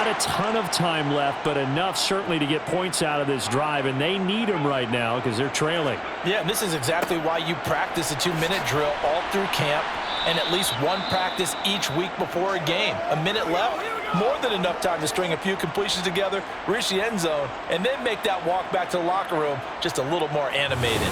Not a ton of time left, but enough certainly to get points out of this drive, and they need them right now because they're trailing. Yeah, and this is exactly why you practice a 2-minute drill all through camp and at least one practice each week before a game. A minute left, more than enough time to string a few completions together, reach the end zone, and then make that walk back to the locker room just a little more animated.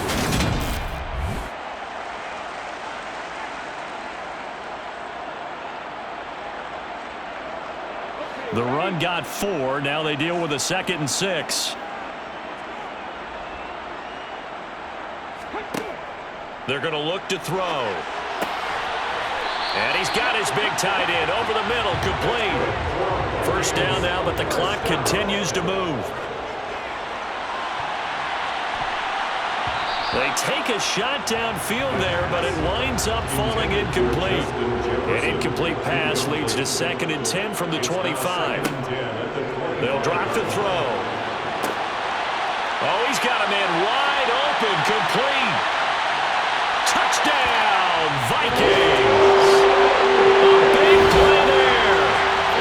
The run got 4. Now they deal with a 2nd and 6. They're going to look to throw. And he's got his big tight end over the middle, complete. First down now, but the clock continues to move. They take a shot downfield there, but it winds up falling incomplete. An incomplete pass leads to 2nd and 10 from the 25. They'll drop the throw. Oh, he's got a man wide open, complete. Touchdown, Vikings. A big play there.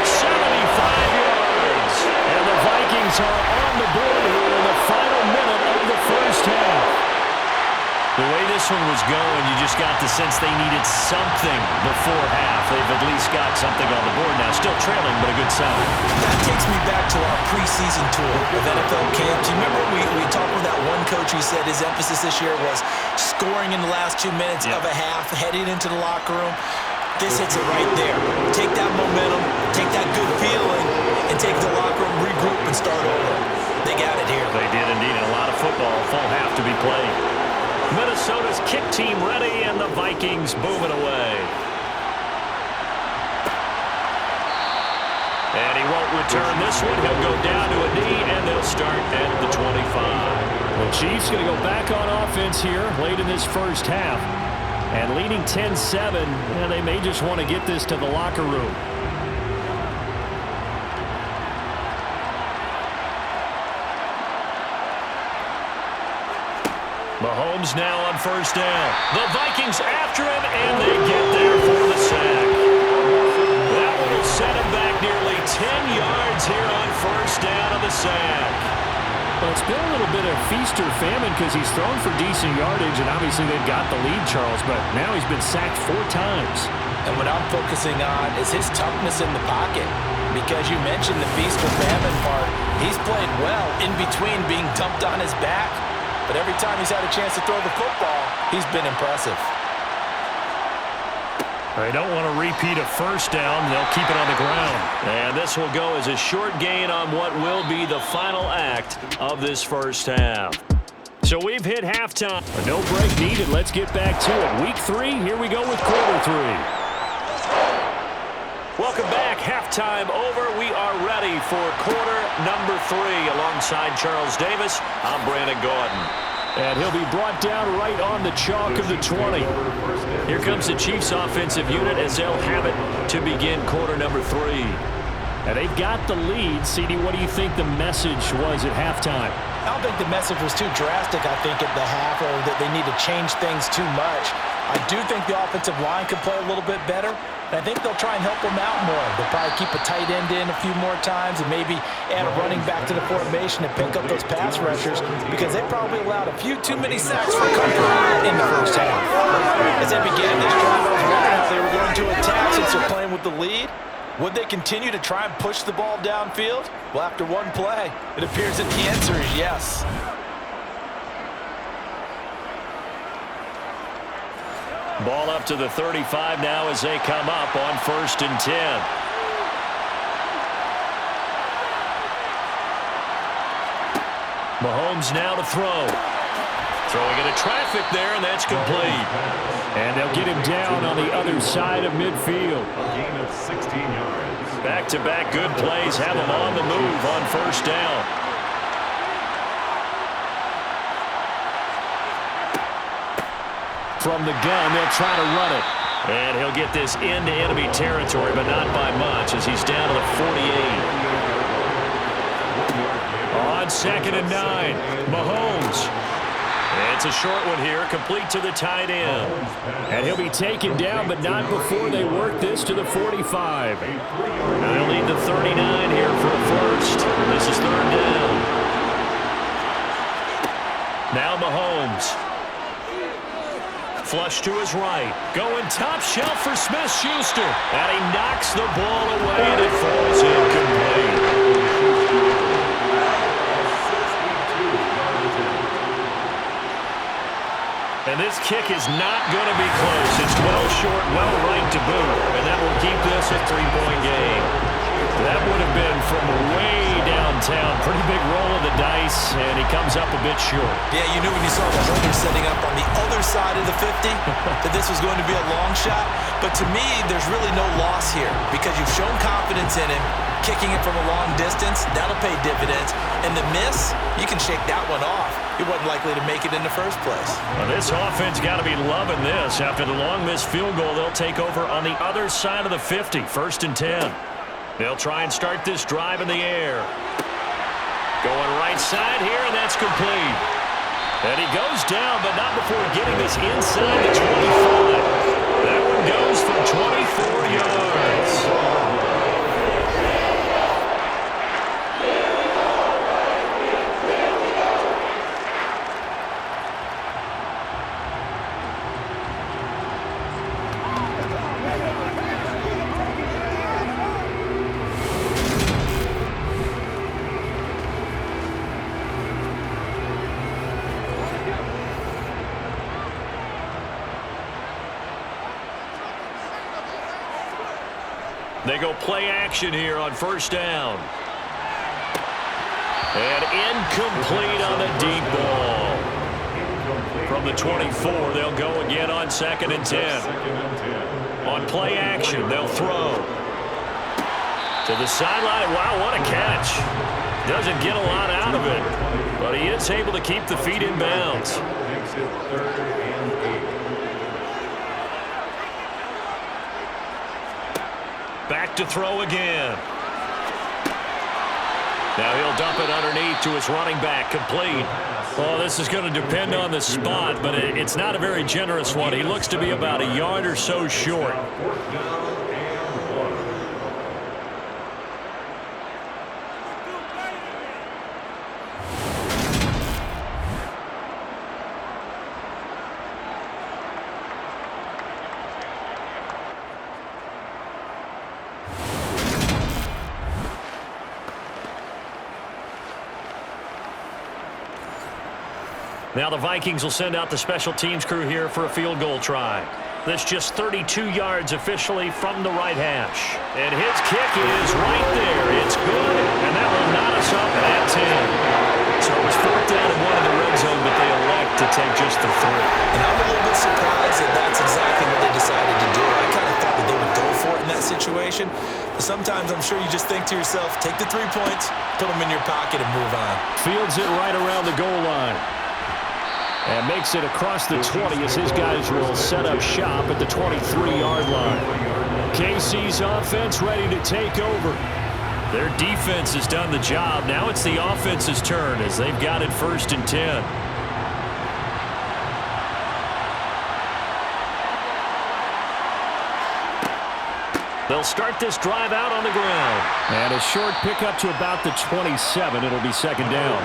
75 yards. And the Vikings are on the board here in the final minute of the first half. The way this one was going, you just got the sense they needed something before half. They've at least got something on the board now. Still trailing, but a good sign. That takes me back to our preseason tour of NFL camps. You remember we talked with that one coach who said his emphasis this year was scoring in the last 2 minutes of a half, heading into the locker room. This hits it right there. Take that momentum, take that good feeling, and take the locker room, regroup, and start over. They got it here. They did indeed. And a lot of football, full half to be played. Minnesota's kick team ready, and the Vikings moving away. And he won't return this one. He'll go down to a knee, and they'll start at the 25. The Chiefs going to go back on offense here late in this first half. And leading 10-7, and they may just want to get this to the locker room. Mahomes now on first down. The Vikings after him, and they get there for the sack. That one will set him back nearly 10 yards here on first down on the sack. Well, it's been a little bit of feast or famine because he's thrown for decent yardage, and obviously they've got the lead, Charles, but now he's been sacked 4 times. And what I'm focusing on is his toughness in the pocket, because you mentioned the feast or famine part. He's played well in between being dumped on his back. But every time he's had a chance to throw the football, he's been impressive. They don't want to repeat a first down. They'll keep it on the ground. And this will go as a short gain on what will be the final act of this first half. So we've hit halftime. A no break needed. Let's get back to it. Week 3, here we go with quarter 3. Welcome back. Halftime over. We are ready for quarter number 3. Alongside Charles Davis, I'm Brandon Gordon. And he'll be brought down right on the chalk of the 20. Here comes the Chiefs offensive unit as they'll have it to begin quarter number 3. And they've got the lead. CD, what do you think the message was at halftime? I don't think the message was too drastic, I think, at the half, or that they need to change things too much. I do think the offensive line could play a little bit better. And I think they'll try and help them out more. They'll probably keep a tight end in a few more times and maybe add a running back to the formation to pick up those pass rushers, because they probably allowed a few too many sacks for comfort in the first half. As they began this drive, I was wondering if they were going to attack since they're playing with the lead. Would they continue to try and push the ball downfield? Well, after one play, it appears that the answer is yes. Ball up to the 35 now as they come up on 1st and 10. Mahomes now to throw. Throwing into traffic there, and that's complete. And they'll get him down on the other side of midfield. A gain of 16 yards. Back-to-back good plays have him on the move on first down. From the gun, they'll try to run it. And he'll get this into enemy territory, but not by much as he's down to the 48. On 2nd and 9, Mahomes. It's a short one here, complete to the tight end. And he'll be taken down, but not before they work this to the 45. Now they'll need the 39 here for Now Mahomes. Flush to his right. Going top shelf for Smith-Schuster. And he knocks the ball away, and it falls incomplete. And this kick is not going to be close. It's well short, well right to boot. And that will keep this a 3-point game. That would have been from way downtown. Pretty big roll of the dice, and he comes up a bit short. Yeah, you knew when you saw the holder setting up on the other side of the 50 that this was going to be a long shot. But to me, there's really no loss here because you've shown confidence in him. Kicking it from a long distance, that'll pay dividends. And the miss, you can shake that one off. He wasn't likely to make it in the first place. Well, this offense got to be loving this. After the long missed field goal, they'll take over on the other side of the 50, 1st and 10. They'll try and start this drive in the air. Going right side here, and that's complete. And he goes down, but not before getting this inside the 25. That one goes for 24 yards. They go play action here on 1st down. And incomplete on the deep ball. From the 24, they'll go again on 2nd and 10. On play action, they'll throw. To the sideline. Wow, what a catch. Doesn't get a lot out of it, but he is able to keep the feet in bounds. Makes it 3rd and 8. Back to throw again. Now he'll dump it underneath to his running back, complete. Well, this is going to depend on the spot, but it's not a very generous one. He looks to be about a yard or so short. Now the Vikings will send out the special teams crew here for a field goal try. That's just 32 yards officially from the right hash. And his kick is right there. It's good, and that will knot us up at 10. So it was 4th down and 1 in the red zone, but they elect to take just the 3. And I'm a little bit surprised that that's exactly what they decided to do. I kind of thought that they would go for it in that situation. But sometimes I'm sure you just think to yourself, take the 3 points, put them in your pocket, and move on. Fields it right around the goal line. And makes it across the 20 as his guys will set up shop at the 23-yard line. KC's offense ready to take over. Their defense has done the job. Now it's the offense's turn as they've got it 1st and 10. They'll start this drive out on the ground. And a short pickup to about the 27. It'll be 2nd down.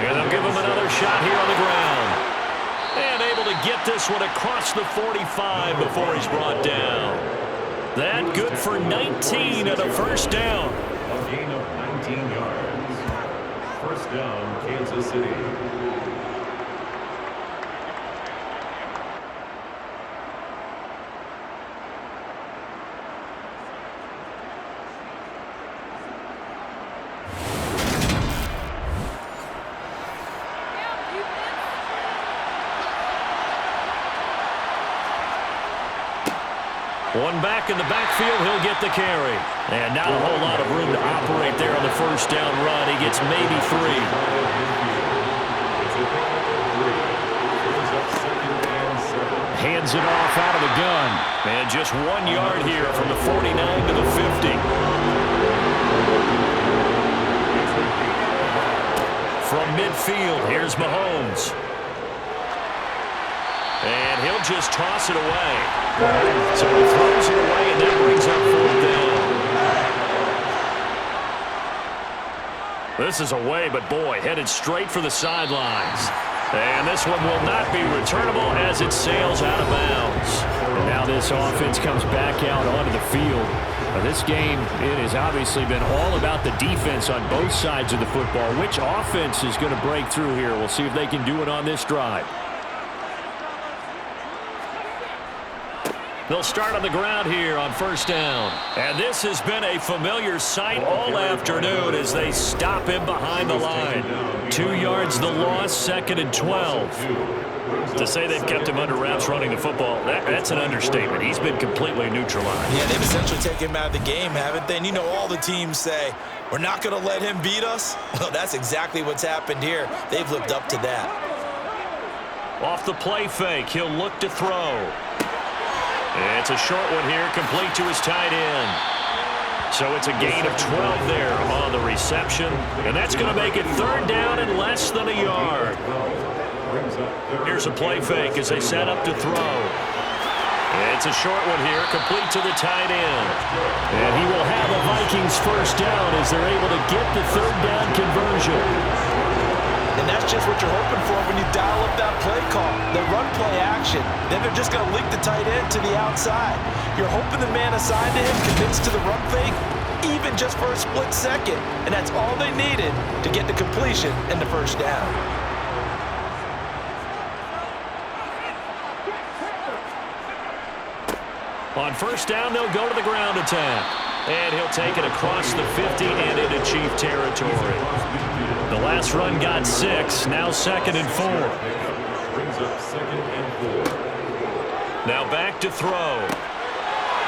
And they'll give him another shot here on the ground. And able to get this one across the 45 before he's brought down. That good for 19 and a 1st down. A gain of 19 yards. 1st down, Kansas City. One back in the backfield, he'll get the carry. And not a whole lot of room to operate there on the 1st down run. He gets maybe 3. Hands it off out of the gun. And just 1 yard here from the 49 to the 50. From midfield, here's Mahomes. And he'll just toss it away. So he throws it away, and that brings up 4th down. This is away, but boy, headed straight for the sidelines. And this one will not be returnable as it sails out of bounds. And now this offense comes back out onto the field. This game, it has obviously been all about the defense on both sides of the football. Which offense is going to break through here? We'll see if they can do it on this drive. They'll start on the ground here on first down. And this has been a familiar sight all afternoon as they stop him behind the line. 2 yards the loss, 2nd and 12. To say they've kept him under wraps running the football, that's an understatement. He's been completely neutralized. Yeah, they've essentially taken him out of the game, haven't they? And you know all the teams say, we're not going to let him beat us. Well, that's exactly what's happened here. They've lived up to that. Off the play fake, he'll look to throw. It's a short one here, complete to his tight end. So it's a gain of 12 there on the reception. And that's going to make it 3rd down and less than a yard. Here's a play fake as they set up to throw. It's a short one here, complete to the tight end. And he will have a Vikings first down as they're able to get the 3rd down conversion. And that's just what you're hoping for when you dial up that play call, the run play action. Then they're just going to leak the tight end to the outside. You're hoping the man assigned to him commits to the run fake, even just for a split second. And that's all they needed to get the completion and the first down. On first down, they'll go to the ground attack. And he'll take it across the 50 and into Chief territory. The last run got 6, now 2nd and 4. Brings up 2nd and 4. Now back to throw.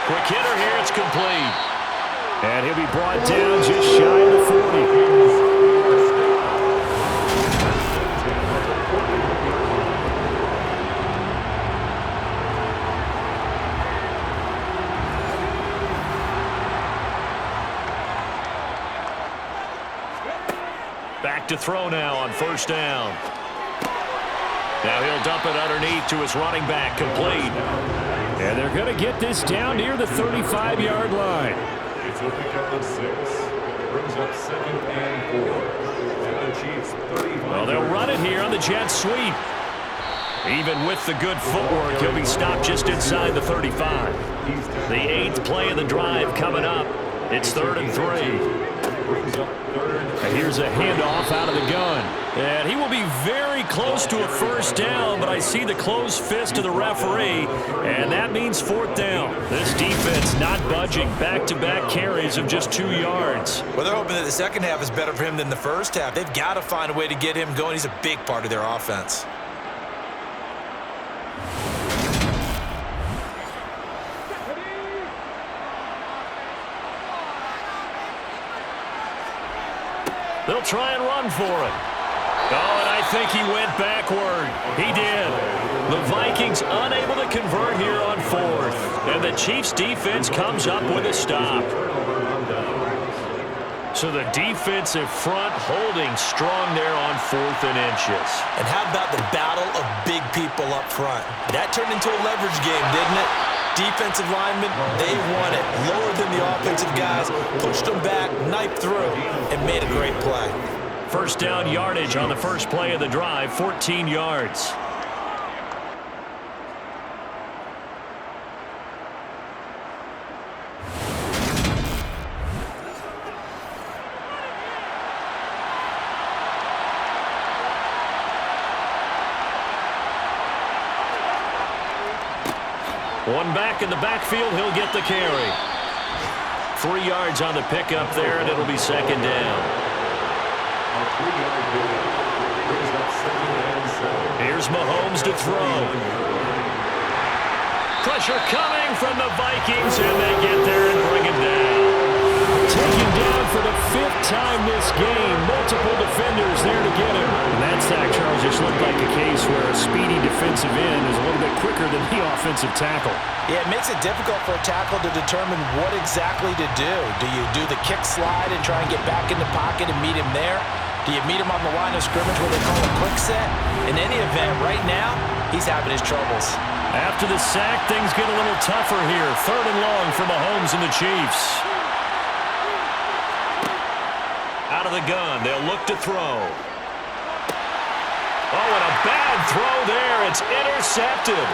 Quick hitter here, it's complete. And he'll be brought down just shy of the 40. Back to throw now on first down. Now he'll dump it underneath to his running back, complete. And they're going to get this down near the 35-yard line. It's a pickup of 6. Brings up 2nd and 4. And the Chiefs 35. Well, they'll run it here on the jet sweep. Even with the good footwork, he'll be stopped just inside the 35. The 8th play of the drive coming up. It's 3rd and 3. And here's a handoff out of the gun. And he will be very close to a first down, but I see the closed fist of the referee, and that means 4th down. This defense not budging. Back-to-back carries of just 2 yards. Well, they're hoping that the second half is better for him than the first half. They've got to find a way to get him going. He's a big part of their offense. They'll try and run for it. Oh, and I think he went backward. He did. The Vikings unable to convert here on 4th. And the Chiefs defense comes up with a stop. So the defensive front holding strong there on 4th and inches. And how about the battle of big people up front? That turned into a leverage game, didn't it? Defensive linemen, they won it. Lower than the offensive guys, pushed them back, knifed through, and made a great play. First down yardage on the first play of the drive, 14 yards. One back in the backfield, he'll get the carry. 3 yards on the pickup there, and it'll be 2nd down. Here's Mahomes to throw. Pressure coming from the Vikings, and they get there and bring him down. Taken down for the 5th time this game. Multiple defenders there to get him. And that sack, Charles, just looked like a case where a speedy defensive end is a little bit quicker than the offensive tackle. Yeah, it makes it difficult for a tackle to determine what exactly to do. Do you do the kick slide and try and get back in the pocket and meet him there? Do you meet him on the line of scrimmage where they call a quick set? In any event, right now, he's having his troubles. After the sack, things get a little tougher here. 3rd and long for Mahomes and the Chiefs. Out out of the gun. They'll look to throw. Oh, and a bad throw there. It's intercepted.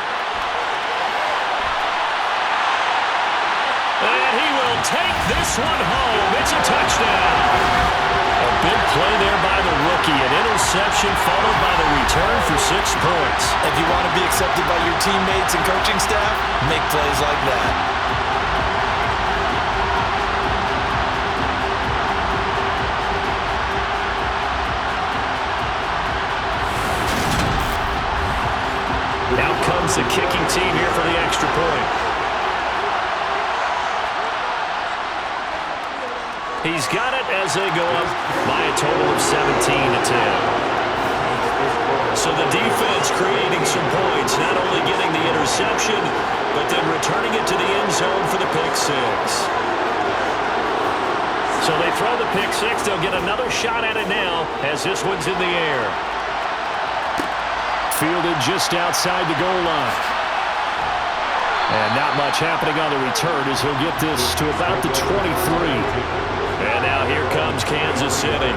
And he will take this one home. It's a touchdown. A big play there by the rookie. An interception followed by the return for 6 points. If you want to be accepted by your teammates and coaching staff, make plays like that. Now comes the kicking team here for the extra point. He's got it as they go up by a total of 17-10. So the defense creating some points, not only getting the interception, but then returning it to the end zone for the pick six. So they throw the pick six. They'll get another shot at it now as this one's in the air. Fielded just outside the goal line. And not much happening on the return as he'll get this to about the 23. And now here comes Kansas City.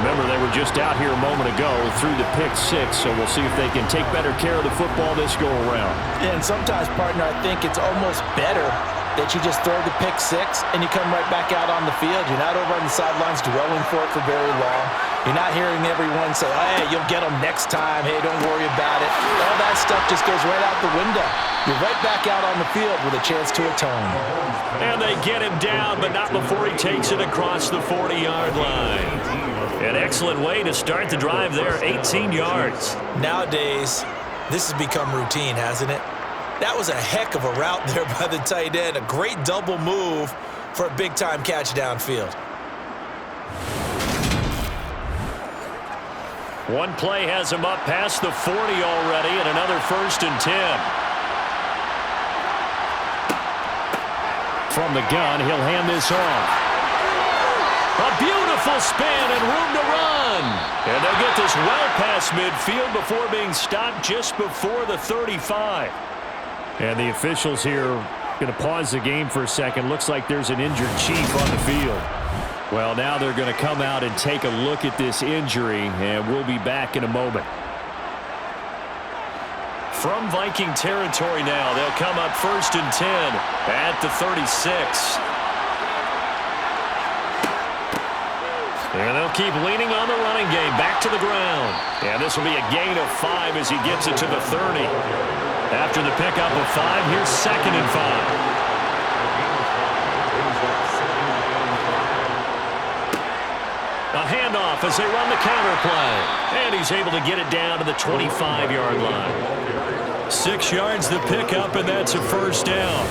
Remember, they were just out here a moment ago through the pick six, so we'll see if they can take better care of the football this go-around. And sometimes, partner, I think it's almost better that you just throw the pick six and you come right back out on the field. You're not over on the sidelines dwelling for it for very long. You're not hearing everyone say, hey, you'll get them next time. Hey, don't worry about it. All that stuff just goes right out the window. You're right back out on the field with a chance to atone. And they get him down, but not before he takes it across the 40-yard line. An excellent way to start the drive there, 18 yards. Nowadays, this has become routine, hasn't it? That was a heck of a route there by the tight end. A great double move for a big-time catch downfield. One play has him up past the 40 already, and another 1st and 10. From the gun, he'll hand this off. A beautiful spin and room to run. And they'll get this well past midfield before being stopped just before the 35. And the officials here going to pause the game for a second. Looks like there's an injured chief on the field. Well, now they're going to come out and take a look at this injury, and we'll be back in a moment. From Viking territory now, they'll come up 1st and 10 at the 36. And they'll keep leaning on the running game back to the ground. And this will be a gain of 5 as he gets it to the 30. After the pickup of 5, here's 2nd and 5. A handoff as they run the counter play. And he's able to get it down to the 25-yard line. 6 yards the pickup, and that's a 1st down.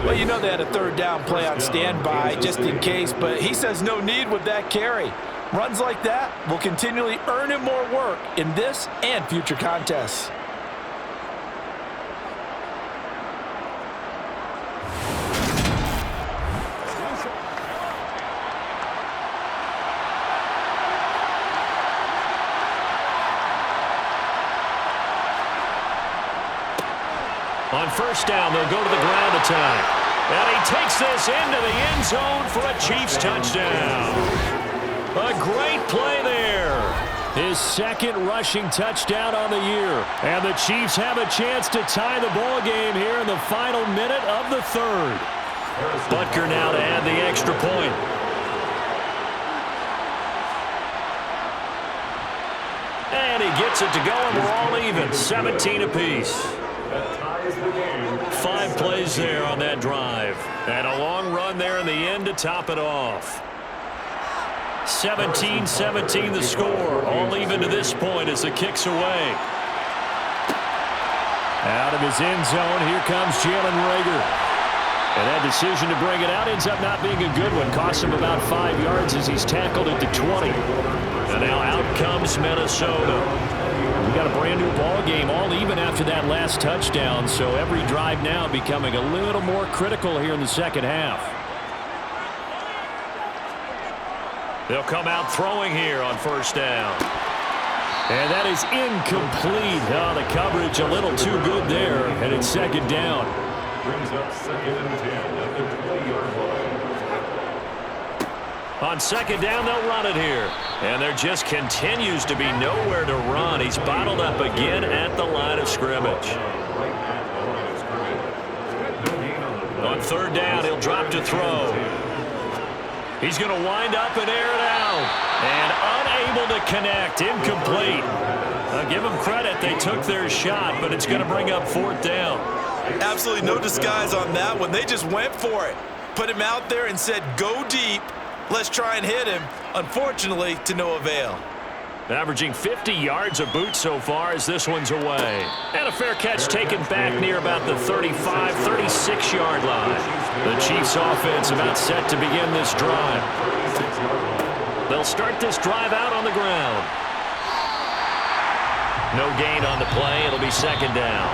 Well, you know they had a 3rd down play on standby just in case, but he says no need with that carry. Runs like that will continually earn him more work in this and future contests. On 1st down, they'll go to the ground attack. And he takes this into the end zone for a Chiefs touchdown. A great play there. His 2nd rushing touchdown on the year. And the Chiefs have a chance to tie the ball game here in the final minute of the 3rd. Butker now to add the extra point. And he gets it to go, and we're all even. 17 apiece. 5 plays there on that drive. And a long run there in the end to top it off. 17-17 the score. All even to this point as the kick's away. Out of his end zone, here comes Jalen Reagor. And that decision to bring it out ends up not being a good one. Costs him about 5 yards as he's tackled at the 20. And now out comes Minnesota. We got a brand new ball game, all even after that last touchdown. So every drive now becoming a little more critical here in the 2nd half. They'll come out throwing here on 1st down. And that is incomplete. Oh, the coverage a little too good there, and it's 2nd down. Brings up 2nd and 10 at the 20-yard line. On second down, they'll run it here. And there just continues to be nowhere to run. He's bottled up again at the line of scrimmage. On third down, he'll drop to throw. He's going to wind up and air it out. And unable to connect. Incomplete. I'll give them credit. They took their shot, but it's going to bring up fourth down. Absolutely no disguise on that one. They just went for it. Put him out there and said, go deep. Let's try and hit him. Unfortunately, to no avail. Averaging 50 yards a boot so far as this one's away. And a fair catch taken back near about the 35, 36-yard line. The Chiefs offense about set to begin this drive. They'll start this drive out on the ground. No gain on the play. It'll be second down.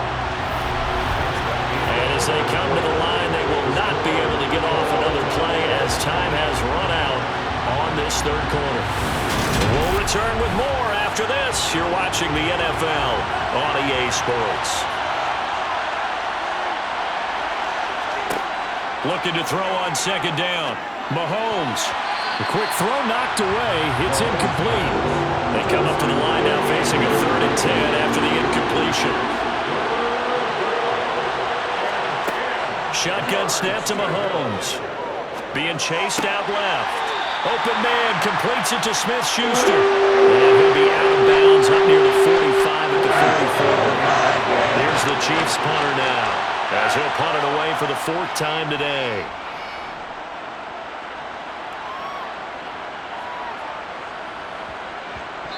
And as they come to the line, they will not be able to get off another play as time has run out on this third quarter. We'll return with more after this. You're watching the NFL on EA Sports. Looking to throw on second down. Mahomes. The quick throw knocked away. It's incomplete. They come up to the line now facing a 3rd and 10 after the incompletion. Shotgun snap to Mahomes. Being chased out left. Open man completes it to Smith-Schuster. And he'll be out of bounds up near the 45 at the 44. There's the Chiefs punter now, as he'll punt it away for the 4th time today.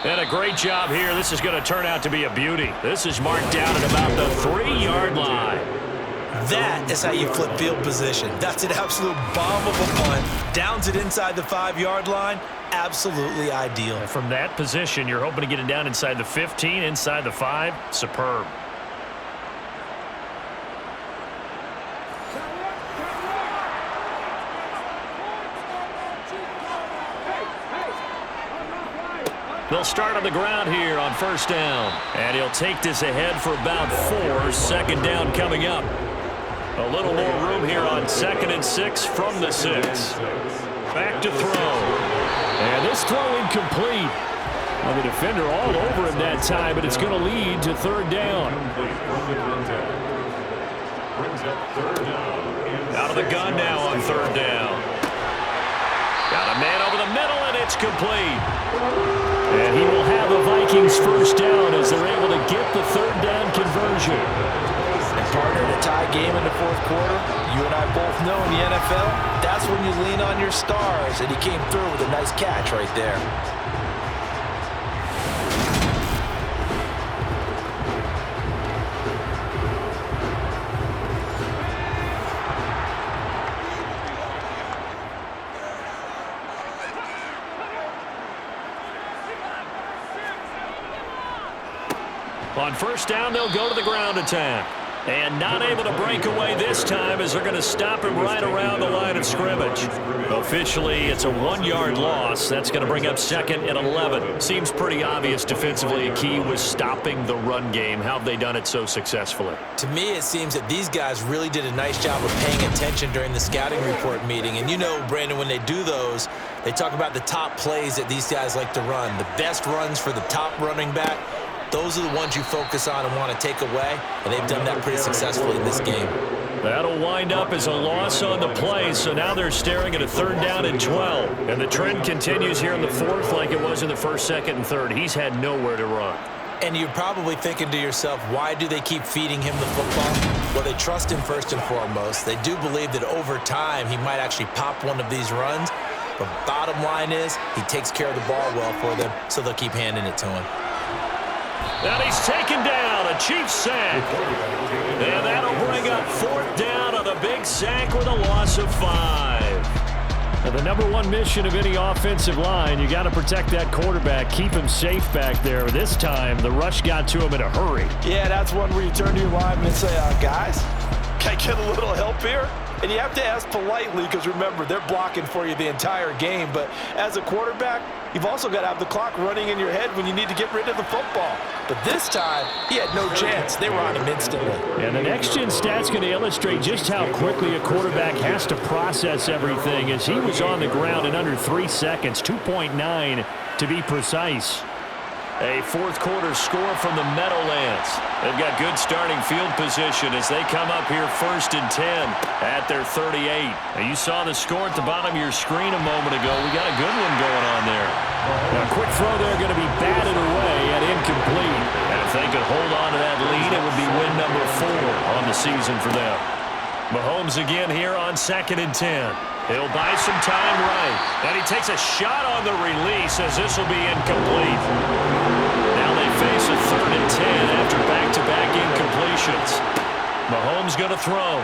And a great job here. This is going to turn out to be a beauty. This is marked down at about the 3-yard line. That is how you flip field position. That's an absolute bomb of a punt. Downs it inside the 5-yard line. Absolutely ideal. And from that position, you're hoping to get it down inside the 15, inside the 5. Superb. They'll start on the ground here on first down. And he'll take this ahead for about 4. Second down coming up. A little more room here on 2nd and 6 from the 6. Back to throw. And this throw incomplete. Well, the defender all over him that time, but it's going to lead to 3rd down. Out of the gun now on 3rd down. Got a man over the middle, and it's complete. And he will have the Vikings first down as they're able to get the 3rd down conversion. And partner, in a tie game in the 4th quarter, you and I both know in the NFL, that's when you lean on your stars, and he came through with a nice catch right there. On first down, they'll go to the ground attack. And not able to break away this time as they're going to stop him right around the line of scrimmage. Officially, it's a 1-yard loss. That's going to bring up 2nd and 11. Seems pretty obvious defensively. A key was stopping the run game. How have they done it so successfully? To me, it seems that these guys really did a nice job of paying attention during the scouting report meeting. And you know, Brandon, when they do those, they talk about the top plays that these guys like to run. The best runs for the top running back. Those are the ones you focus on and want to take away, and they've done that pretty successfully in this game. That'll wind up as a loss on the play, so now they're staring at a 3rd down and 12. And the trend continues here in the 4th like it was in the 1st, 2nd, and 3rd. He's had nowhere to run. And you're probably thinking to yourself, why do they keep feeding him the football? Well, they trust him first and foremost. They do believe that over time he might actually pop one of these runs. But bottom line is he takes care of the ball well for them, so they'll keep handing it to him. And he's taken down, a Chiefs sack. And that'll bring up 4th down on a big sack with a loss of 5. Now, the number one mission of any offensive line, you got to protect that quarterback, keep him safe back there. This time, the rush got to him in a hurry. Yeah, that's one where you turn to your lineman and say, guys, Can I get a little help here? And you have to ask politely because, remember, they're blocking for you the entire game. But as a quarterback, you've also got to have the clock running in your head when you need to get rid of the football. But this time, he had no chance. They were on him instantly. And the next-gen stat's going to illustrate just how quickly a quarterback has to process everything, as he was on the ground in under 3 seconds, 2.9 to be precise. A fourth-quarter score from the Meadowlands. They've got good starting field position as they come up here 1st and 10 at their 38. Now, you saw the score at the bottom of your screen a moment ago. We got a good one going on there. A quick throw there going to be batted away and incomplete. And if they could hold on to that lead, it would be win number 4 on the season for them. Mahomes again here on 2nd and 10. He'll buy some time right. And he takes a shot on the release as this will be incomplete. Now they face a 3rd and 10 after back-to-back incompletions. Mahomes going to throw.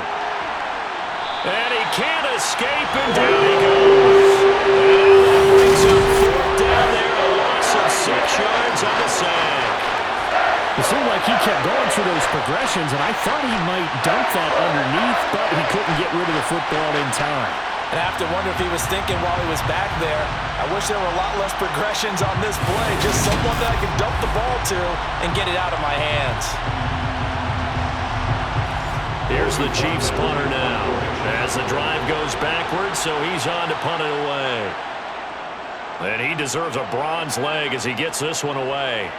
And he can't escape, and down he goes. And that brings up 4th down there, a loss of 6 yards on the sack. It seemed like he kept going through those progressions, and I thought he might dump that underneath, but he couldn't get rid of the football in time. And I have to wonder if he was thinking while he was back there, I wish there were a lot less progressions on this play. Just someone that I could dump the ball to and get it out of my hands. Here's the Chiefs punter now as the drive goes backwards, so he's on to punt it away. And he deserves a bronze leg as he gets this one away.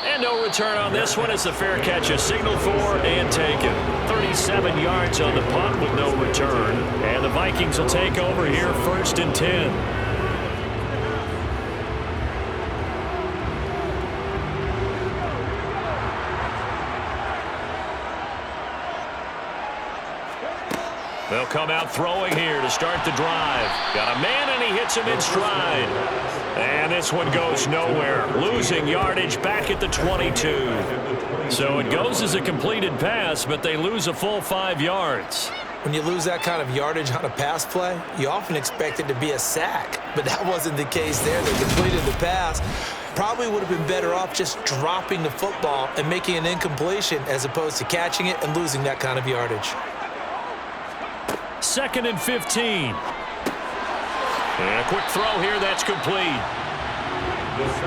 And no return on this one as the fair catch is signaled for and taken. 37 yards on the punt with no return. And the Vikings will take over here 1st and 10. They'll come out throwing here to start the drive. Got a man, and he hits him in stride. And this one goes nowhere. Losing yardage back at the 22. So it goes as a completed pass, but they lose a full 5 yards. When you lose that kind of yardage on a pass play, you often expect it to be a sack. But that wasn't the case there. They completed the pass. Probably would have been better off just dropping the football and making an incompletion as opposed to catching it and losing that kind of yardage. 2nd and 15. And a quick throw here, that's complete.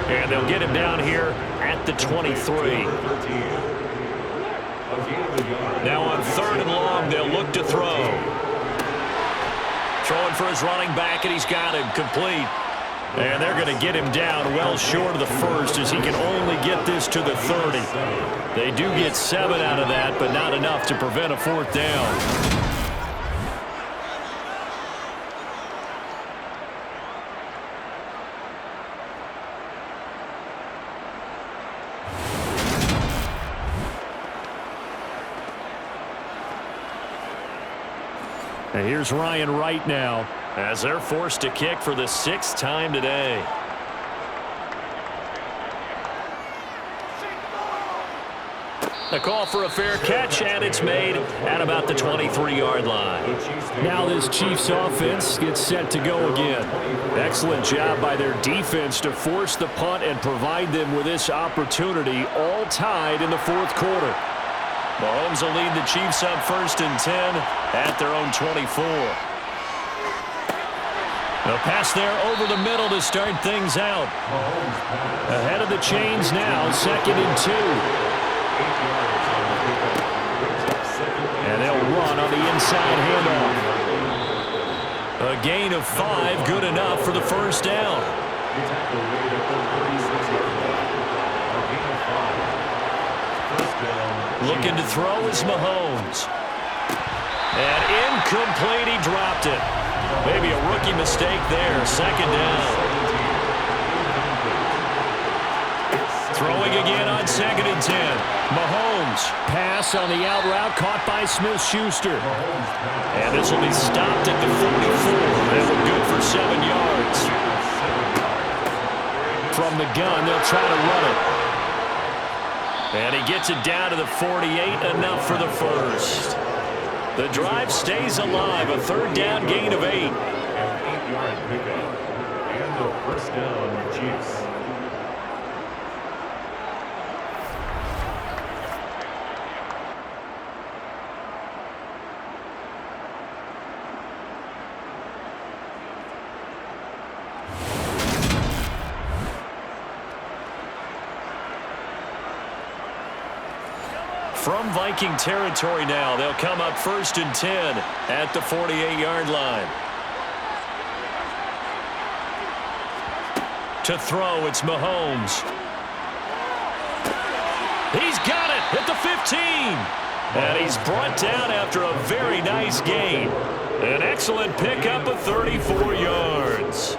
And they'll get him down here at the 23. Now on 3rd and long, they'll look to throw. Throwing for his running back, and he's got him complete. And they're going to get him down well short of the 1st as he can only get this to the 30. They do get 7 out of that, but not enough to prevent a 4th down. And here's Ryan Wright now as they're forced to kick for the 6th time today. The call for a fair catch, and it's made at about the 23-yard line. Now this Chiefs offense gets set to go again. Excellent job by their defense to force the punt and provide them with this opportunity, all tied in the 4th quarter. Mahomes will lead the Chiefs up 1st and 10 at their own 24. A pass there over the middle to start things out. Ahead of the chains now, 2nd and 2. And they'll run on the inside handoff. A gain of 5, good enough for the 1st down. Looking to throw is Mahomes. And incomplete, he dropped it. Maybe a rookie mistake there, 2nd down. Throwing again on 2nd and 10. Mahomes. Pass on the out route caught by Smith-Schuster. And this will be stopped at the 44. That was good for 7 yards. From the gun, they'll try to run it. And he gets it down to the 48, enough for the 1st. The drive stays alive, a 3rd down gain of 8. An 8-yard pickup. And the 1st down, Chiefs. From Viking territory now, they'll come up 1st and 10 at the 48-yard line. To throw, it's Mahomes. He's got it at the 15. And he's brought down after a very nice gain. An excellent pickup of 34 yards.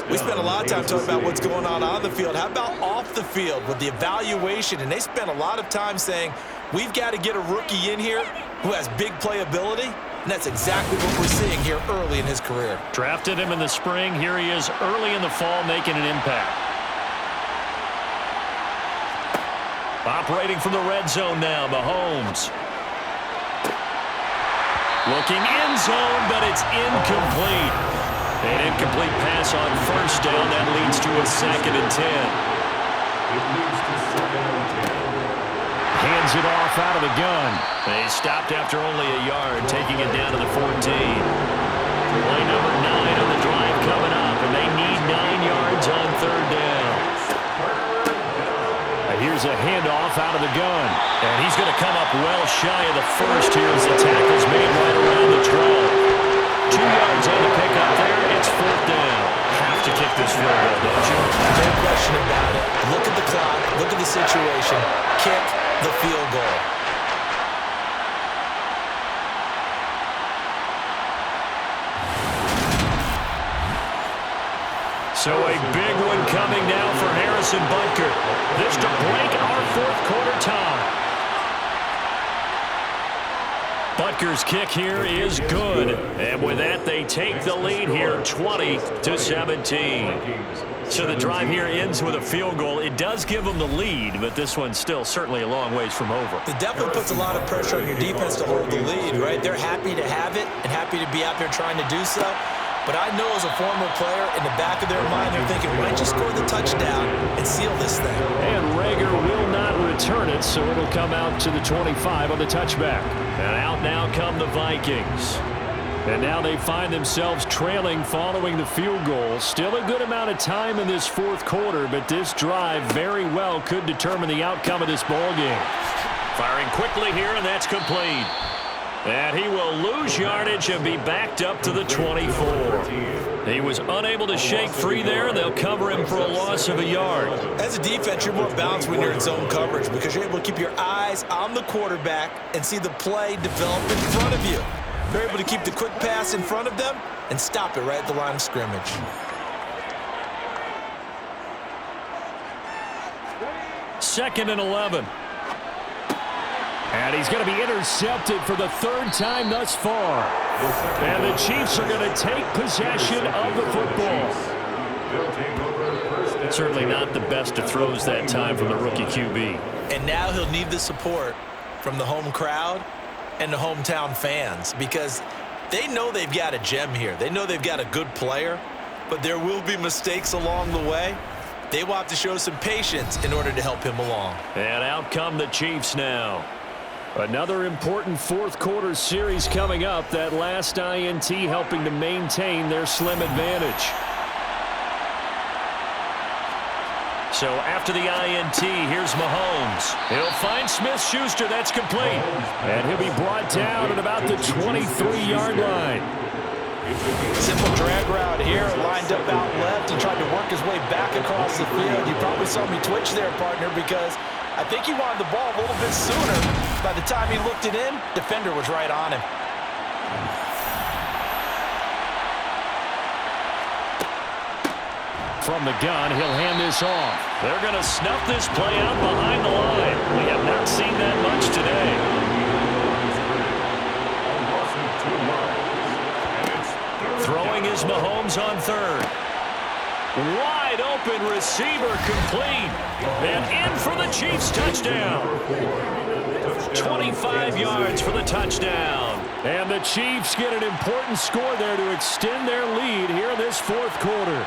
We spent a lot of time talking about what's going on the field. How about off the field with the evaluation? And they spent a lot of time saying, we've got to get a rookie in here who has big playability. And that's exactly what we're seeing here early in his career. Drafted him in the spring. Here he is early in the fall making an impact. Operating from the red zone now, Mahomes. Looking end zone, but it's incomplete. An incomplete pass on 1st down. That leads to a 2nd and 10. It leads to 2nd and 10. Hands it off out of the gun. They stopped after only a yard, taking it down to the 14. Play number 9 on the drive coming up, and they need 9 yards on 3rd down. Here's a handoff out of the gun. And he's going to come up well shy of the first here as the tackle's made right around the 12. 2 yards on the pickup there. It's 4th down. Have to kick this field goal, don't you? No question about it. Look at the clock. Look at the situation. Kick the field goal. So a big one coming now for Harrison Butker. This to break our 4th quarter tie. Butker's kick here is good. And with that, they take the lead here 20-17. So the drive here ends with a field goal. It does give them the lead, but this one's still certainly a long ways from over. It definitely puts a lot of pressure on your defense to hold the lead, right? They're happy to have it and happy to be out there trying to do so. But I know as a former player, in the back of their mind, they're thinking, why don't you score the touchdown and seal this thing? And Rager will not return it, so it'll come out to the 25 on the touchback. And out now come the Vikings. And now they find themselves trailing following the field goal. Still a good amount of time in this 4th quarter, but this drive very well could determine the outcome of this ball game. Firing quickly here, and that's complete. And he will lose yardage and be backed up to the 24. He was unable to shake free there. They'll cover him for a loss of a yard. As a defense, you're more balanced when you're in zone coverage because you're able to keep your eyes on the quarterback and see the play develop in front of you. You're able to keep the quick pass in front of them and stop it right at the line of scrimmage. Second and 11. And he's going to be intercepted for the 3rd time thus far. And the Chiefs are going to take possession of the football. Certainly not the best of throws that time from the rookie QB. And now he'll need the support from the home crowd and the hometown fans because they know they've got a gem here. They know they've got a good player, but there will be mistakes along the way. They will have to show some patience in order to help him along. And out come the Chiefs now. Another important 4th quarter series coming up. That last INT helping to maintain their slim advantage. So after the INT, here's Mahomes. He'll find Smith-Schuster. That's complete. And he'll be brought down at about the 23-yard line. Simple drag route here, lined up out left and tried to work his way back across the field. You probably saw me twitch there, partner, because I think he wanted the ball a little bit sooner. By the time he looked it in, defender was right on him. From the gun, he'll hand this off. They're going to snuff this play out behind the line. We have not seen that much today. Throwing is Mahomes on 3rd. Wide open receiver complete. And in for the Chiefs touchdown. 25 yards for the touchdown. And the Chiefs get an important score there to extend their lead here in this 4th quarter.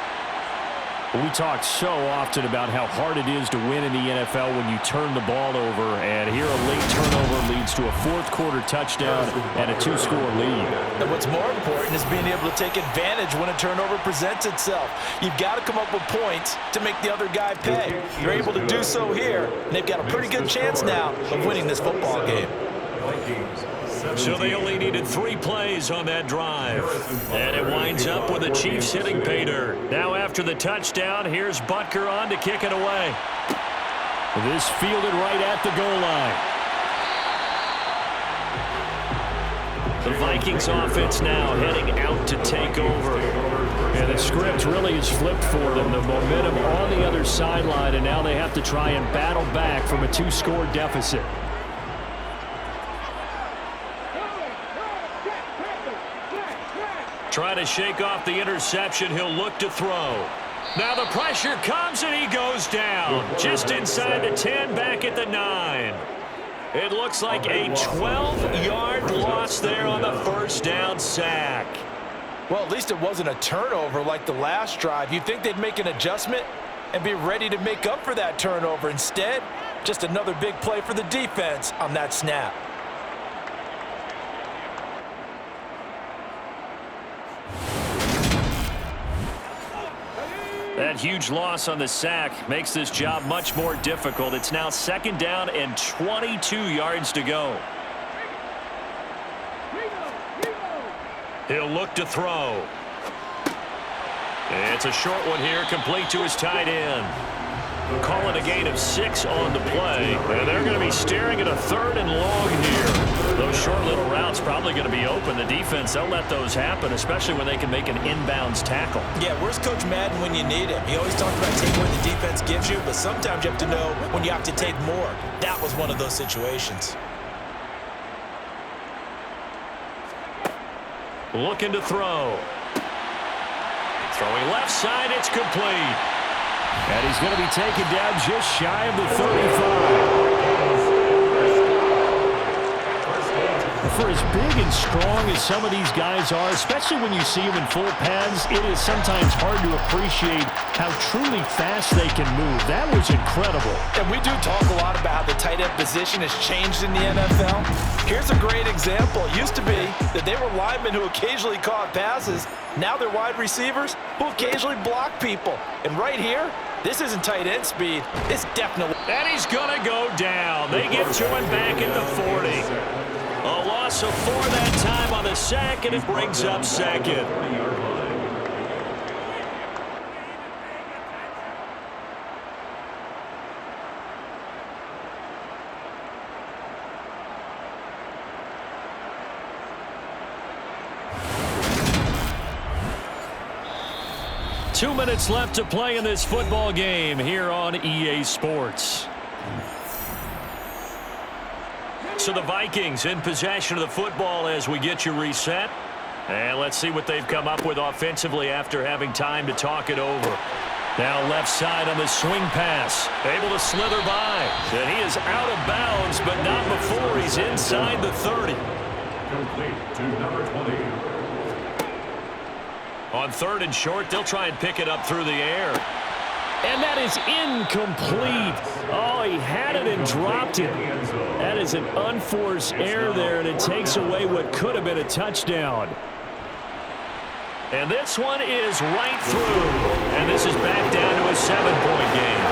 We talk so often about how hard it is to win in the NFL when you turn the ball over, and here a late turnover leads to a fourth-quarter touchdown and a two-score lead. And what's more important is being able to take advantage when a turnover presents itself. You've got to come up with points to make the other guy pay. You're able to do so here, and they've got a pretty good chance now of winning this football game. So they only needed 3 plays on that drive. And it winds up with the Chiefs hitting pay dirt. Now after the touchdown, here's Butker on to kick it away. This fielded right at the goal line. The Vikings offense now heading out to take over. And the script really is flipped for them. The momentum on the other sideline, and now they have to try and battle back from a 2-score deficit. Try to shake off the interception. He'll look to throw. Now the pressure comes and he goes down. Just inside the 10, back at the 9. It looks like a 12-yard loss there on the first down sack. Well, at least it wasn't a turnover like the last drive. You'd think they'd make an adjustment and be ready to make up for that turnover. Instead, just another big play for the defense on that snap. That huge loss on the sack makes this job much more difficult. It's now 2nd down and 22 yards to go. He'll look to throw. It's a short one here, complete to his tight end. Call it a gain of 6 on the play. And they're going to be staring at a 3rd and long here. Those short little routes probably going to be open. The defense, they'll let those happen, especially when they can make an inbounds tackle. Yeah, where's Coach Madden when you need him? He always talks about taking what the defense gives you, but sometimes you have to know when you have to take more. That was one of those situations. Looking to throw. Throwing left side, it's complete. And he's going to be taken down just shy of the 35. For as big and strong as some of these guys are, especially when you see them in full pads, it is sometimes hard to appreciate how truly fast they can move. That was incredible. And we do talk a lot about how the tight end position has changed in the NFL. Here's a great example. It used to be that they were linemen who occasionally caught passes. Now they're wide receivers who occasionally block people. And right here, this isn't tight end speed. It's definitely. And he's going to go down. They get to him back at the 40. A loss of 4 that time on the sack, and it brings up 2nd. 2 minutes left to play in this football game here on EA Sports. So the Vikings in possession of the football as we get you reset. And let's see what they've come up with offensively after having time to talk it over. Now left side on the swing pass. Able to slither by. And he is out of bounds, but not before he's inside the 30. Complete to number 20. On 3rd and short, they'll try and pick it up through the air. And that is incomplete. Oh, he had it and dropped it. That is an unforced error there, and it takes away what could have been a touchdown. And this one is right through. And this is back down to a 7-point game.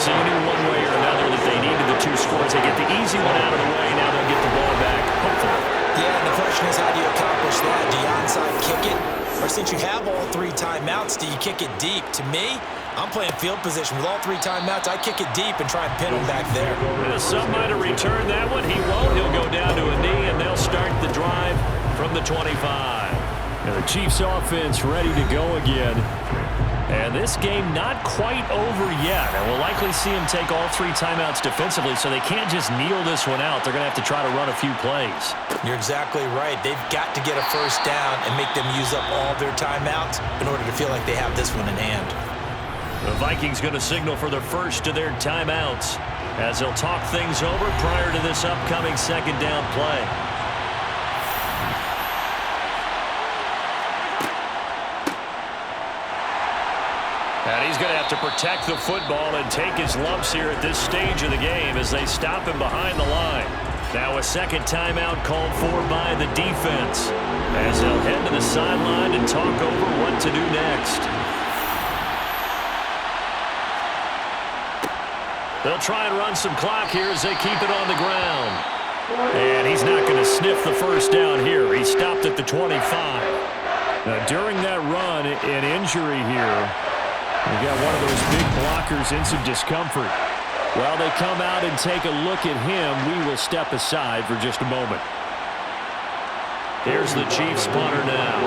So you knew one way or another that they needed the 2 scores. They get the easy one out of the way. Now they'll get the ball back, hopefully. Yeah, and the question is, how do you accomplish that? Do you onside kick it? Or since you have all 3 timeouts, do you kick it deep? To me, I'm playing field position. With all 3 timeouts, I kick it deep and try and pin him back there. Some might have returned that one. He won't. He'll go down to a knee, and they'll start the drive from the 25. And the Chiefs offense ready to go again. And this game not quite over yet. And we'll likely see him take all 3 timeouts defensively, so they can't just kneel this one out. They're going to have to try to run a few plays. You're exactly right. They've got to get a first down and make them use up all their timeouts in order to feel like they have this one in hand. The Vikings going to signal for the first of their timeouts as they'll talk things over prior to this upcoming 2nd down play. And he's going to have to protect the football and take his lumps here at this stage of the game as they stop him behind the line. Now a second timeout called for by the defense as they'll head to the sideline and talk over what to do next. They'll try and run some clock here as they keep it on the ground. And he's not going to sniff the first down here. He stopped at the 25. Now, during that run, an injury here. We got one of those big blockers in some discomfort. While they come out and take a look at him, we will step aside for just a moment. Here's the Chiefs punter now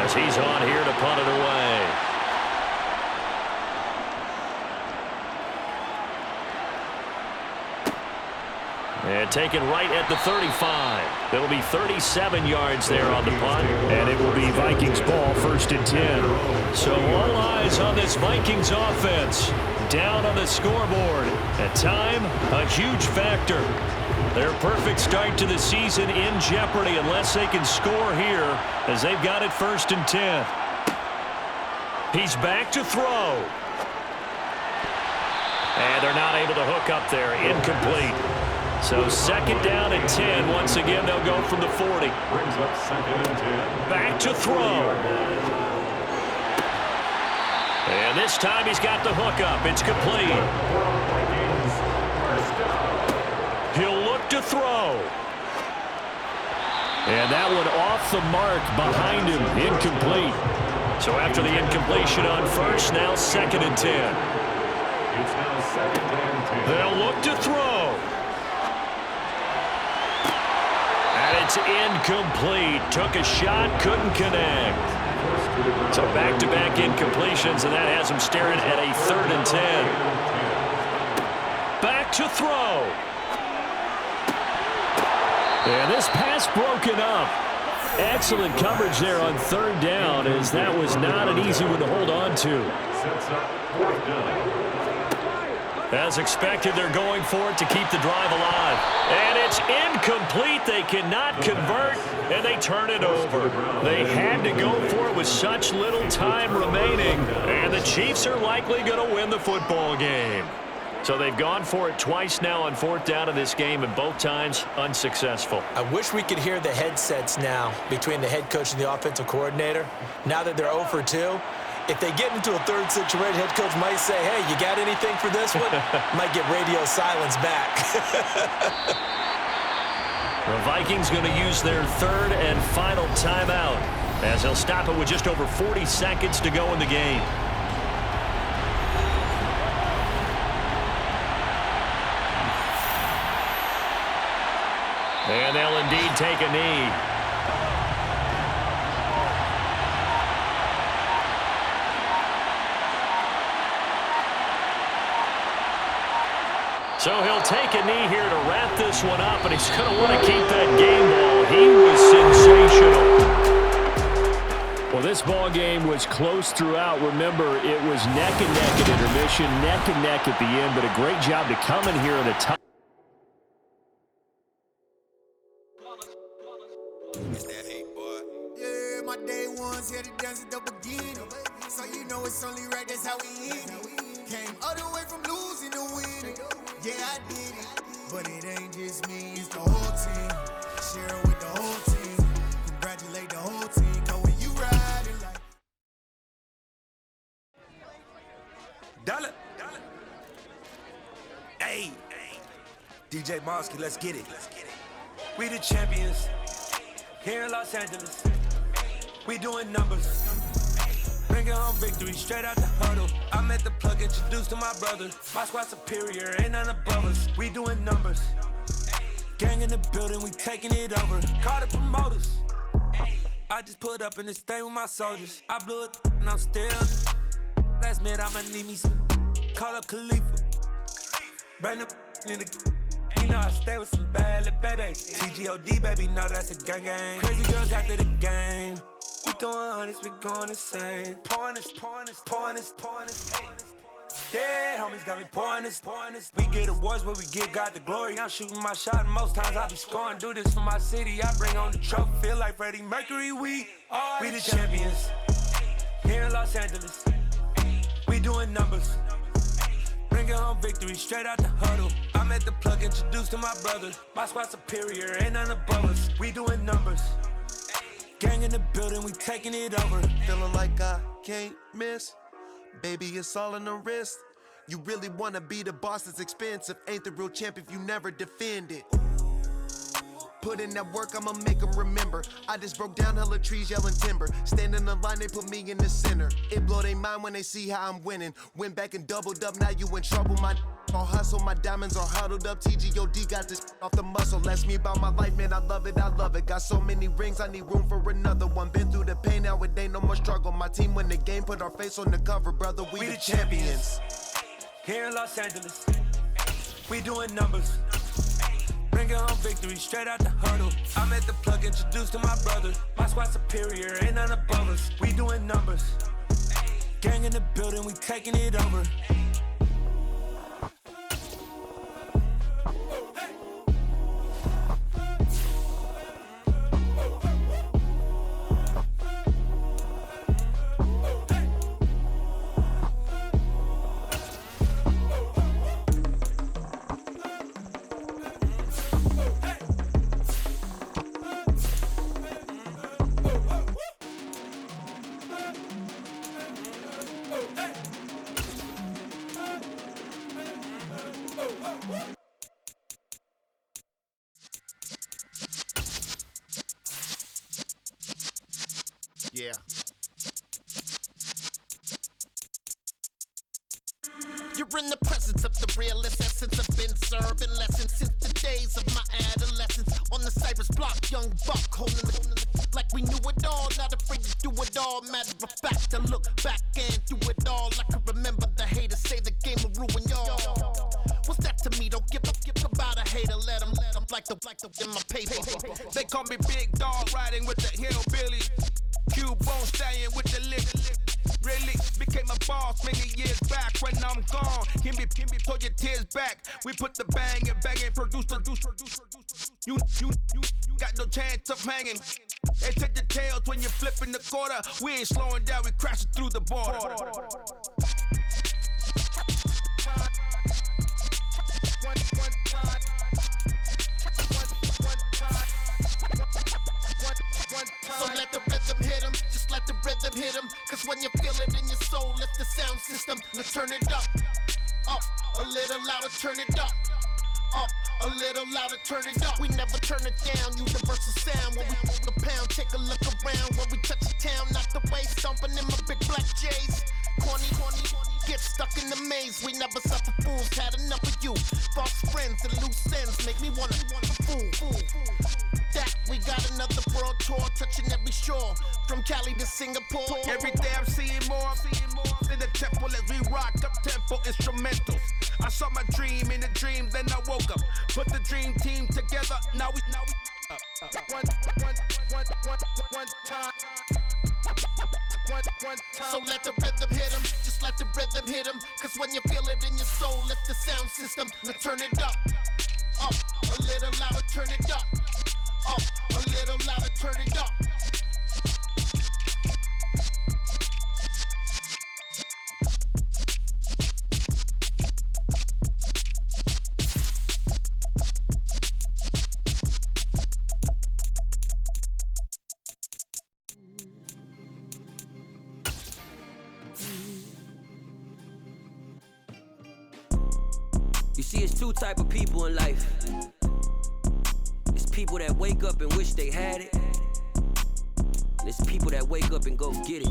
as he's on here to punt it away. And taken right at the 35. It'll be 37 yards there on the punt, and it will be Vikings ball, 1st and 10. So all eyes on this Vikings offense. Down on the scoreboard. At time, a huge factor. Their perfect start to the season in jeopardy unless they can score here as they've got it 1st and 10. He's back to throw. And they're not able to hook up there. Incomplete. So 2nd down and 10. Once again, they'll go from the 40. Brings up 2nd and 10. Back to throw. And this time he's got the hook up. It's complete. He'll look to throw. And that one off the mark behind him. Incomplete. So after the incompletion on first, now 2nd and 10. It's now 2nd and 10. They'll look to throw. And it's incomplete. Took a shot, couldn't connect. So back-to-back incompletions, and that has him staring at a 3rd and 10. Back to throw. And this pass broken up. Excellent coverage there on 3rd down, as that was not an easy one to hold on to. Sets up 4th down. As expected, they're going for it to keep the drive alive. And it's incomplete. They cannot convert, and they turn it over. They had to go for it with such little time remaining, and the Chiefs are likely going to win the football game. So they've gone for it twice now on 4th down in this game, and both times unsuccessful. I wish we could hear the headsets now between the head coach and the offensive coordinator. Now that they're 0 for 2, if they get into a 3rd situation, head coach might say, hey, you got anything for this one? Might get radio silence back. The Vikings going to use their 3rd and final timeout as they'll stop it with just over 40 seconds to go in the game. And they'll indeed take a knee. So he'll take a knee here to wrap this one up, and he's going to want to keep that game ball. He was sensational. Well, this ball game was close throughout. Remember, it was neck and neck at intermission, neck and neck at the end, but a great job to come in here at a time. Yeah, my day ones here to dance at the beginning. So you know it's only right, that's how we end it. Came all the way from losing to winning. Yeah, I did it. But it ain't just me, it's the whole team. Share it with the whole team. Congratulate the whole team. Cause when you ride it like Dollar. Hey. DJ Mosky, let's get it. We the champions. Here in Los Angeles. We doing numbers. Bringing home victory straight out the huddle. I met the plug, introduced to my brother. My squad superior, ain't none above us. We doing numbers. Gang in the building, we taking it over. Call the promoters. I just put up in this thing with my soldiers. I blew it and I'm still. Last minute, I'ma need me some. Call up Khalifa. Bring the in the. You know I stay with some bad little baby. TGOD, baby, know that's a gang gang. Crazy girls after the game. We throwing hundreds, we going insane. Pouring this. Yeah, homies got me pouring this. We get awards, but we give God the glory. I'm shooting my shot, and most times I be scoring. Do this for my city, I bring on the trophy. Feel like Freddie Mercury, we the champions. Here in Los Angeles, we do doing numbers. Bringing home victory straight out the huddle. I'm at the plug, introduced to my brother. My squad superior, ain't none above us. We doing numbers. Gang in the building, we taking it over. Feeling like I can't miss. Baby, it's all in the wrist. You really wanna be the boss, it's expensive. Ain't the real champ if you never defend it. Put in that work, I'ma make them remember. I just broke down hella trees, yelling timber. Stand in the line, they put me in the center. It blow their mind when they see how I'm winning. Went back and doubled up, now you in trouble. My all hustle, my diamonds are huddled up. TGOD got this off the muscle. That's me about my life, man, I love it, I love it. Got so many rings, I need room for another one. Been through the pain, now it ain't no more struggle. My team win the game, put our face on the cover, brother. We the champions. Here in Los Angeles, we doing numbers. Bringing home victory straight out the huddle. I'm at the plug, introduced to my brother. My squad superior, ain't none above us. We doing numbers. Gang in the building, we taking it over. Yeah. You're in the presence of the realest essence. I've been serving lessons since the days of my adolescence. On the Cypress block, young buck holding the like we knew it all. Not afraid to do it all. Matter of fact, I look back and do it all. I can remember the haters say the game will ruin y'all. What's that to me? Don't give about a hater. Let them like the in my paper. They call me Big Dog, riding with the hillbilly. Cubone stallion with the lip. Really became a boss many years back. When I'm gone, give me pull your tears back. We put the bang and produce. You got no chance of hanging. They take the tails when you're flipping the quarter. We ain't slowing down, we crashing through the border. So let the rhythm hit him, just let the rhythm hit him. Cause when you feel it in your soul, lift the sound system. Now turn it up, a little louder, turn it up, a little louder, turn it up. We never turn it down, universal sound. When we move the pound, take a look around. When we touch the town, not the way, stomping in my big black J's. Corny, get stuck in the maze. We never suffer fools, had enough of you. False friends and loose ends make me wanna fool. That we got another world tour, touching every shore, from Cali to Singapore. Every day I'm seeing more in the temple as we rock up tempo instrumentals. I saw my dream in a dream, then I woke up. Put the dream team together, now we one time. So let the rhythm hit him, just let the rhythm hit him. Cause when you feel it in your soul, lift the sound system. Now turn it up, a little louder, turn it up, a little louder, turn it up. You see, it's two type of people in life. It's people that wake up and wish they had it. And it's people that wake up and go get it.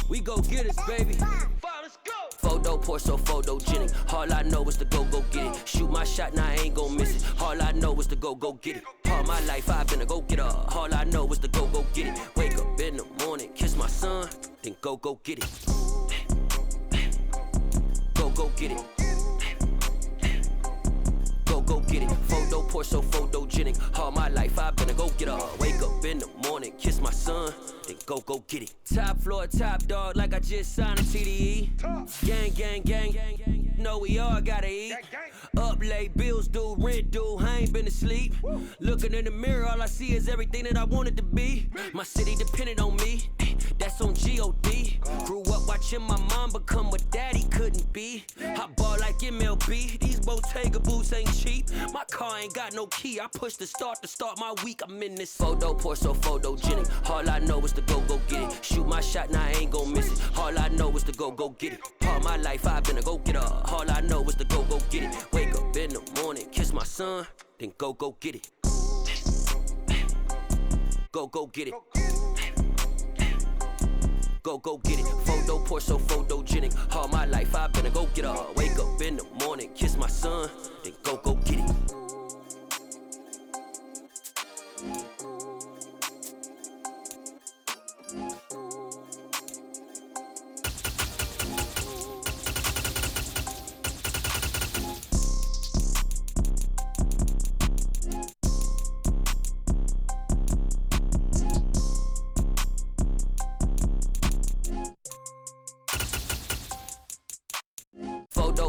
We go get it, baby. Let's go. Photo pour so photogenic. All I know is to go get it. Shoot my shot, now I ain't gon' miss it. All I know is to go get it. All my life I've been a go-getter. All I know is to go get it. Wake up in the morning, kiss my son, then go get it. Go get it. Go get it. Photo pour so photogenic. All my life I've been a go-getter. Wake up in the morning, kiss my son, then go get it. Top floor, top dog, like I just signed a TDE. Gang. Know we all gotta eat. Up late, bills due, rent due, I ain't been asleep. Looking in the mirror, all I see is everything that I wanted to be. My city depended on me. that's on G.O.D. Grew up watching my mom become what daddy couldn't be. I ball like MLB, these Bottega boots ain't cheap. My car ain't got no key, I push the start to start my week. I'm in this photo, pour so photogenic. All I know is to go get it. Shoot my shot, now I ain't gon' miss it. All I know is to go get it. All my life I've been a go-getter. All I know is to go get it. Wake up in the morning, kiss my son, then go get it. Go get it. Go get it. Photo, pour so photogenic. All my life I've been a go-getter. Wake up in the morning, kiss my son, then go get it.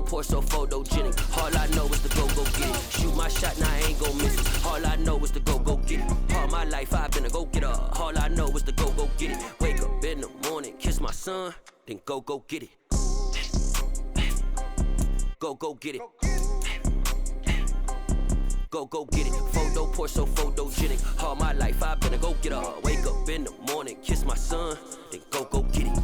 Pour so photogenic. All I know is to go get it. Shoot my shot, now I ain't gon' miss it. All I know is to go get it. All my life I've been a go-getter. All I know is to go get it. Wake up in the morning, kiss my son, then go get it. Go get it. Go get it. Photo, pour so photogenic. All my life I've been a go-getter. Wake up in the morning, kiss my son, then go get it.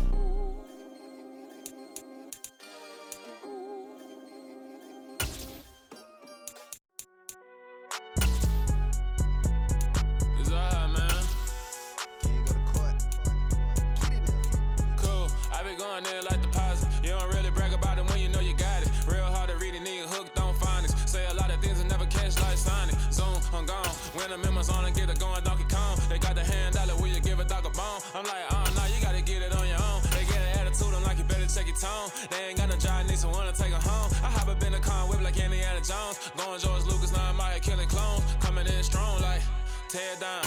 When I'm in my zone and get it going Donkey Kong. They got the hand dollar, will you give a dog a bone? I'm like, nah, you gotta get it on your own. They get an attitude, I'm like, you better check your tone. They ain't got no job, need someone to take her home. I hop up in the car, whip like Indiana Jones. Going George Lucas, now I'm out here killing clones. Coming in strong like, tear down,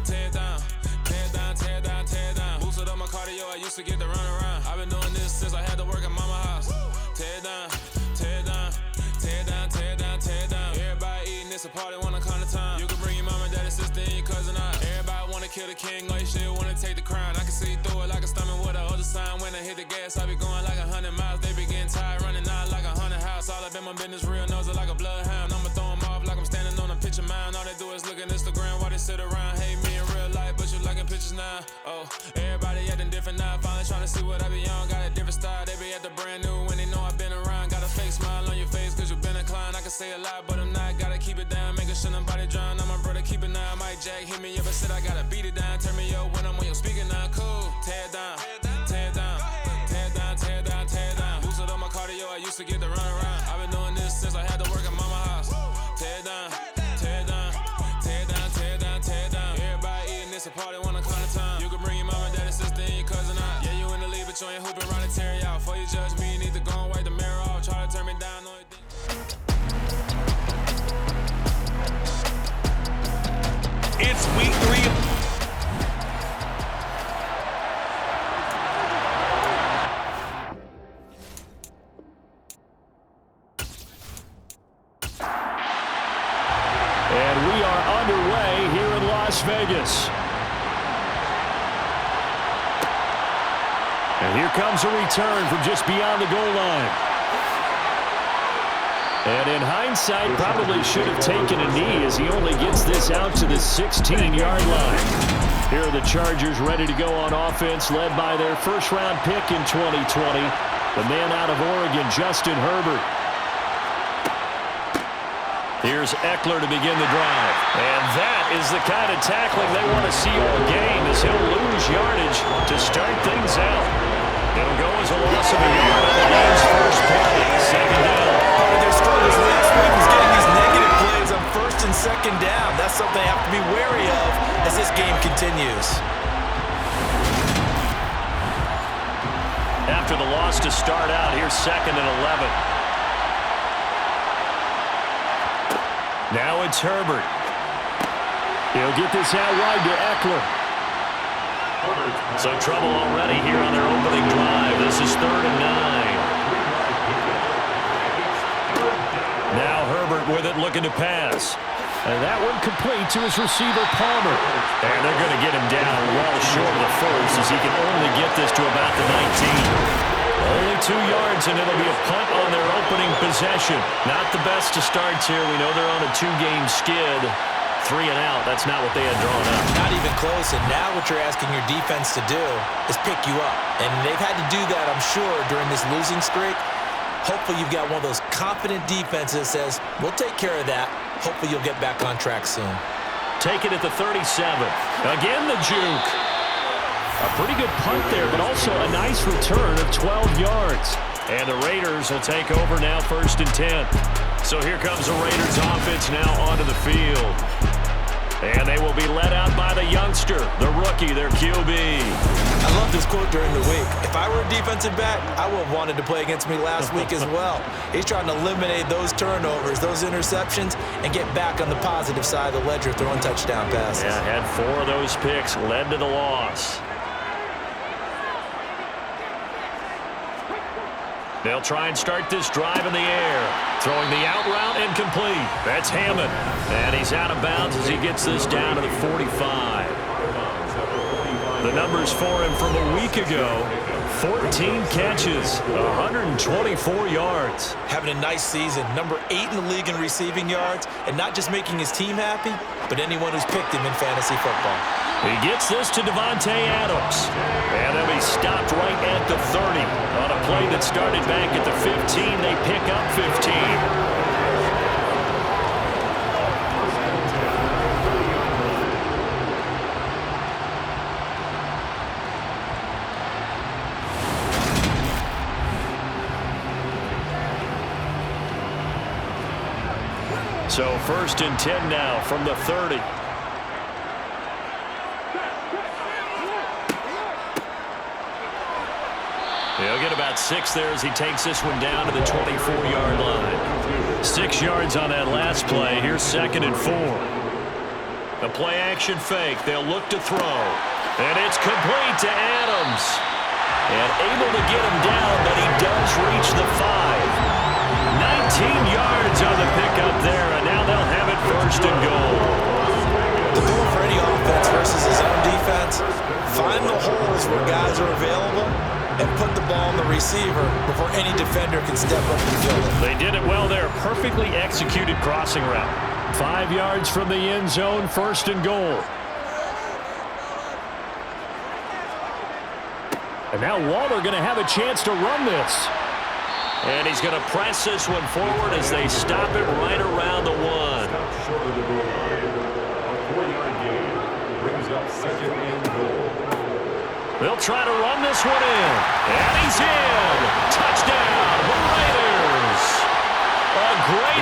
tear down, tear down, tear down, tear down. Boosted up my cardio, I used to get to run around. I've been doing this since I had to work at mama house. Tear down, tear down, tear down, tear down, tear down. Everybody eating, it's a party, one kind of time. You can bring your mama, daddy, sister, and your cousin out. Everybody wanna kill the king, or you still wanna take the crown. I can see through it like a stomach with a other sign. When I hit the gas, I be going like 100 miles. They be getting tired, running out like 100 house. All up in my business, real nose like a bloodhound. I'ma throw them off like I'm standing on a picture mound. All they do is look at Instagram while they sit around. Hate me in real life, but you liking pictures now. Oh, everybody acting different now. Finally trying to see what I be on. Got a different style, they be at the brand new when they know I've been around. Got a fake smile on your face, cause you been inclined. I can say a lot, but I'm not. Gotta keep it down, making sure nobody drown. I'm my brother, keep it now. Mike Jack hit me up and said I gotta beat it down. Turn me up when I'm on your speaker now. Cool, tear down, tear down, tear down, tear down, tear down. Boosted up my cardio, I used to get to run around. I've been doing this since I had to work at mama house. Tear down, tear down, tear down, tear down, tear down. Everybody eating, it's a party, one kind of time. You can bring your mama, daddy, sister, and your cousin out. Yeah, you in the lead, but you ain't hooping, running, tear out. Before you judge me, you need to go and wipe the mirror off. Try to turn me down, only thing. It's week 3. And we are underway here in Las Vegas. And here comes a return from just beyond the goal line. And in hindsight, probably should have taken a knee as he only gets this out to the 16-yard line. Here are the Chargers ready to go on offense, led by their first-round pick in 2020, the man out of Oregon, Justin Herbert. Here's Eckler to begin the drive. And that is the kind of tackling they want to see all game, as he'll lose yardage to start things out. It'll go as a loss of a yard on the game's first play. Second down. Part of their struggles last week was getting these negative plays on first and second down. That's something they have to be wary of as this game continues. After the loss to start out, here's 2nd and 11. Now it's Herbert. He'll get this out wide to Eckler. So trouble already here on their opening drive. This is 3rd and 9. Now Herbert with it, looking to pass. And that one complete to his receiver, Palmer. And they're going to get him down well short of the first as he can only get this to about the 19. Only 2 yards, and it'll be a punt on their opening possession. Not the best to start here. We know they're on a 2-game skid. 3 and out. That's not what they had drawn up. Not even close, and now what you're asking your defense to do is pick you up. And they've had to do that, I'm sure, during this losing streak. Hopefully you've got one of those confident defenses that says, we'll take care of that. Hopefully you'll get back on track soon. Take it at the 37th. Again, the juke. A pretty good punt there, but also a nice return of 12 yards. And the Raiders will take over now, 1st and 10. So here comes the Raiders offense now onto the field. And they will be led out by the youngster, the rookie, their QB. I love this quote during the week. If I were a defensive back, I would have wanted to play against me last week as well. He's trying to eliminate those turnovers, those interceptions, and get back on the positive side of the ledger throwing touchdown passes. Yeah, had 4 of those picks, led to the loss. They'll try and start this drive in the air. Throwing the out route incomplete. That's Hammond. And he's out of bounds as he gets this down to the 45. The numbers for him from a week ago. 14 catches, 124 yards. Having a nice season. Number 8 in the league in receiving yards. And not just making his team happy, but anyone who's picked him in fantasy football. He gets this to Devontae Adams. And they'll be stopped right at the 30. On a play that started back at the 15, they pick up 15. So 1st and 10 now from the 30. He'll get about 6 there as he takes this one down to the 24-yard line. 6 yards on that last play. Here's 2nd and 4. The play action fake. They'll look to throw. And it's complete to Adams. And able to get him down, but he does reach the 5. 19 yards on the pickup there, and now they'll have it 1st and goal. The goal for any offense versus his own defense, find the holes where guys are available and put the ball on the receiver before any defender can step up and fill it. They did it well there. Perfectly executed crossing route. 5 yards from the end zone, 1st and goal. And now Waller going to have a chance to run this. And he's going to press this one forward as they stop it right around the 1. Short of the goal line. A 4-yard gain brings up 2nd and goal. They'll try to run this one in. And he's in. Touchdown, Raiders. A great